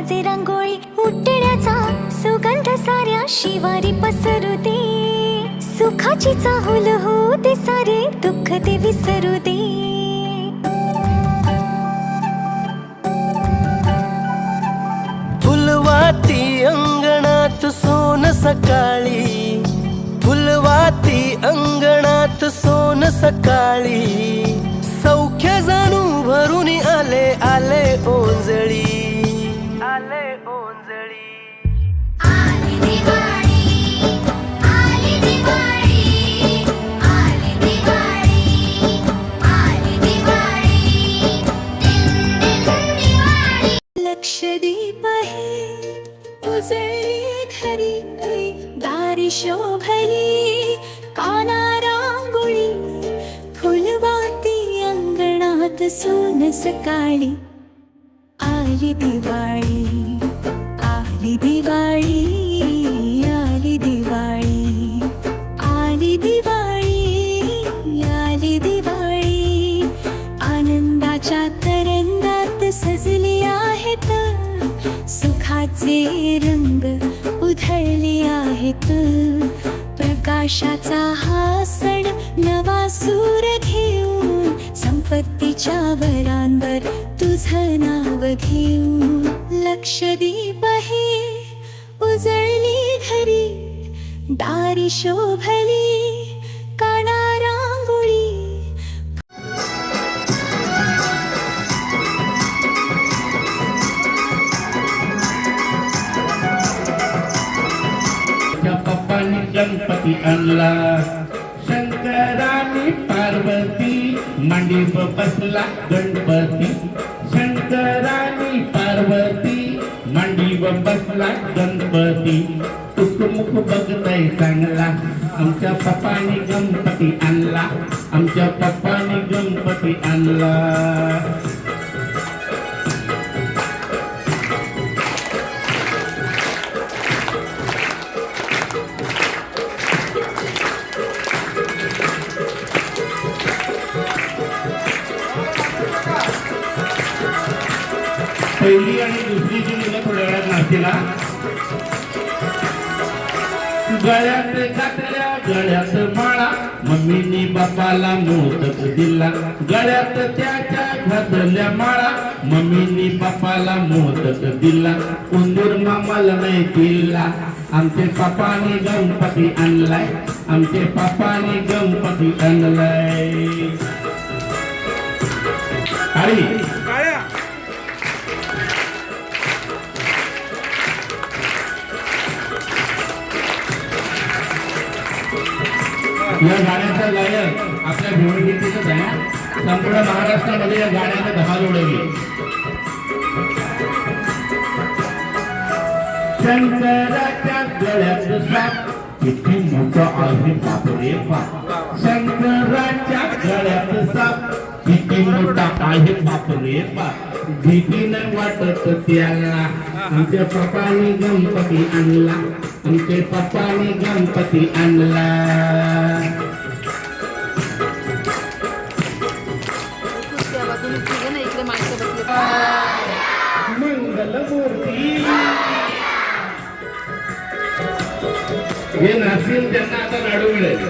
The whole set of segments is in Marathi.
वाजे रांगोळी उठण्याचा सुगंध साऱ्या शिवारी पसरू दे, सुखाची चाहूल होऊ दे, सारे दुःख ते विसरू दे. फुलवाती अंगणात सोन सकाळी, फुलवाती अंगणात सोन सकाळी, सौख्य जाणू भरून आले आले ओंजळी, आले ओंजळी. आली दिवाळी, आली दिवाळी, आली दिवाळी, आली दिवाळी, दिन दिन दिवाळी. लक्षदीप हे उजळली घरी, दारी शोभली काना रांगोळी, फुलवाती अंगणात सोन सकाळी. आली दिवाळी, आली दिवाळी, आली दिवाळी, आली दिवाळी, आली दिवाळी. आनंदाच्या तरंगात सजली आहेत सुखाचे रंग उधळले आहेत. प्रकाशाचा हा सण नवा सूर घेऊन, संपत्तीच्या वरांवर तुझं नाव घेऊन. लक्षदीप हे उजळली घरी, दारी शोभली काना रांगोळी. पप्पांनी गणपती आणला, शंकराने पार्वती मांडीव बसला गणपती, शंकराने पार्वती मांडीव बसला गणपती. टुकमुक बघताय चांगला, आमच्या पप्पाने गणपती आणला, आमच्या पप्पाने गणपती आणला. पहिली आणि दुसरी जी मुलं थोड्या वेळात नाचतील. गळ्यात घातल्या गळ्यात माळा, मम्मीनी बापाला मोदक दिला, गळ्यात त्याच्या घातल्या माळा, मम्मीनी बापाला मोदक दिला. उंदीर मामाला नाही दिला, आमचे पापाने गणपती आणलाय, आमचे पापाने गणपती आणलाय. आणि या गाण्याचा गायक आपल्या भिवंडीचंच आहे. संपूर्ण महाराष्ट्रामध्ये या गाण्याने धमाल उडवली. शंकराच्या गळ्यात साप किती मोठा आहे बापरे बाप, शंकराच्या गळ्यात साप किती मोठा आहे बापरे बाप. भीती नाही वाटत त्याला, आमच्या पप्पाने गणपती आणला, आमचे पप्पाने गणपती आणला. मंगलमूर्ती हे नाचतील त्यांना आता लाडू मिळेल.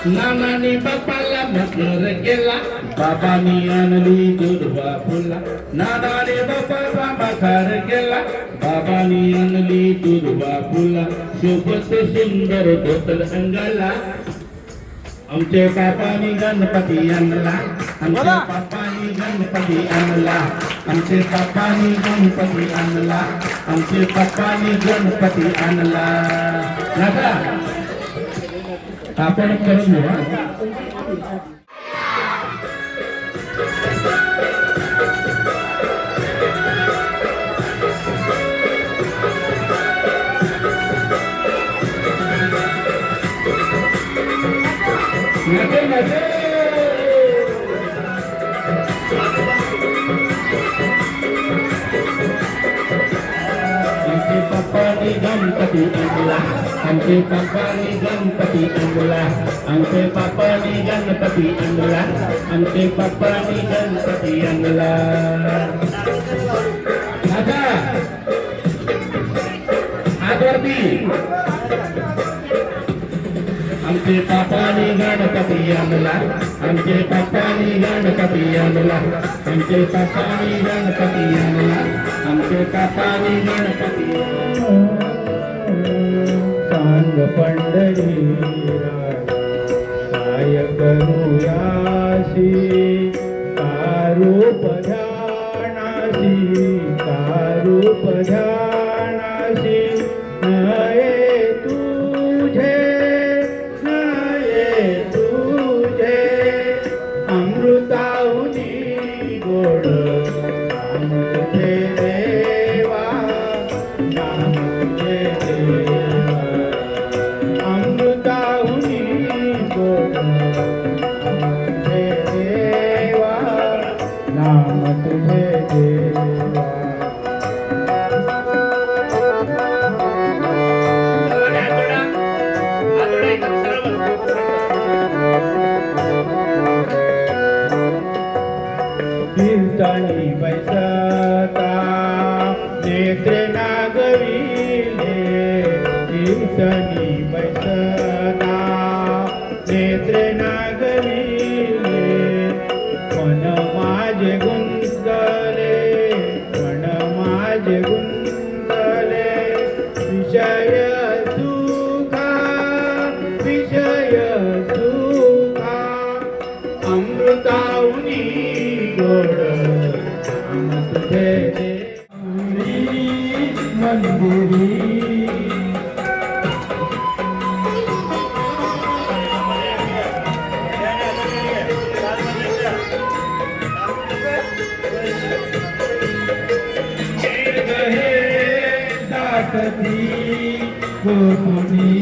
नानानी बापाला मकर केला, बाबांनी आणली दुर्वा फुला, नानाने बापाचा मकर केला, बाबांनी आणली दुर्वा फुला. शोभत सुंदर धोतर अंगाला, आमचे पापानी गणपती आणला, आमचे पापानी गणपती आणला, आमचे पापानी गणपती आणला, आमचे पापानी गणपती आणला. नाका आपण करून घेऊ. पप्पानी गणपती आणला, आमचे पप्पानी गणपती आणला, आमचे पप्पानी गणपती आणला, आमचे पप्पानी गणपती आणला. गणपती आमचे पापानी गणपती आणला आमचे पापानी गणपती आणला आमचे पापानी गणपती आणला आमचे पापानी गणपती सांग पंढरी काय करूयाशी कारूप ध्यानाशी कारूप ध्यानाशी नये तुझे अमृताहुनी गोड नाम तुझे देवा नाम तुझे देवा अमृताहुनी गोड नाम तुझे देवा नाम तुझे देवा कीर्तनी बैसता नेत्रे नागविले कीर्तनी बैसता नेत्रे नागविले मन माझे गुंतले मन माझे गुंतले विषय सुखा विषय सुखा अमृताहुनी गोड नाम तुझे मंदिरी दासती गोकुनी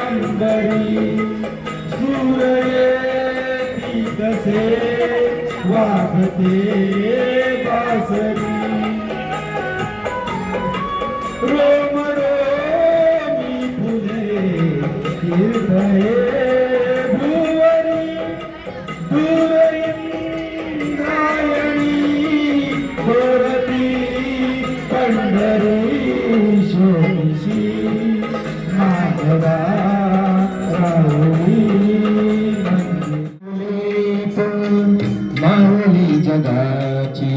अंबरी सूर्य कसे वागते बासरी रोम रोमी फुले तीर्थये भुवरी दुर्वी नायणी भरती पंढरी शोषी माधवा राहुली माऊली जगाची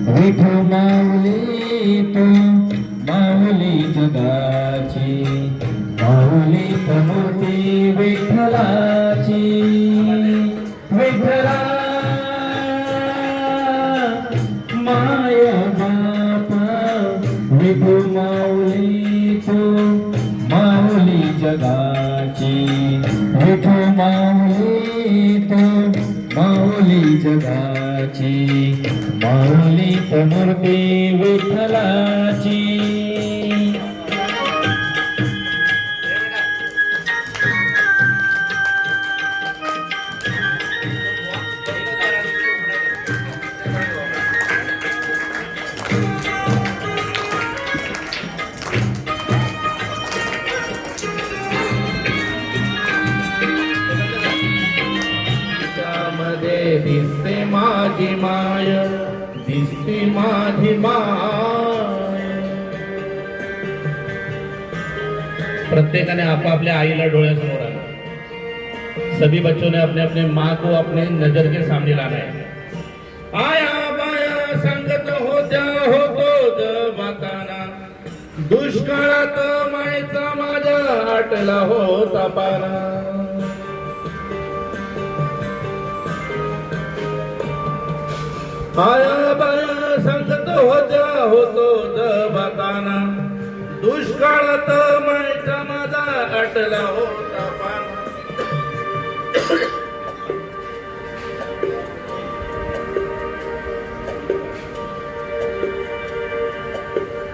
विठो माऊली तो माऊली जगाची माऊली मूर्ती विठ्ठलाची विठ्ठला माय बापा विठो माऊली तो माऊली जगाची विठो माऊली तो माऊली जगाची माऊली मूर्ती विठ्ठलाची दिसते माझी माय दिसते माझी माय प्रत्येकाने आपापल्या आईला डोळ्यासमोर आला सभी बच्चों ने अपने अपने माँ को अपने नजर के सामने लाना है आया बाया संगत होत्या होतो जमाताना दुष्काळात मायचा माझ्या आटला होता पाना आया बाया संगत होत्या होतो जबाताना दुष्काळात मायचा माझा आटला होता पाना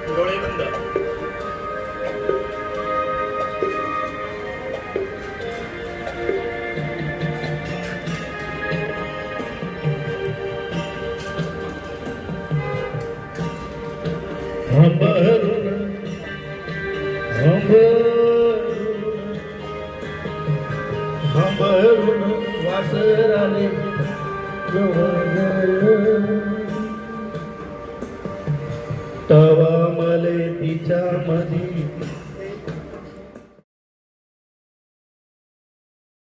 डोळे बंद हंबरून वासराले तवा मले तिच्या मधी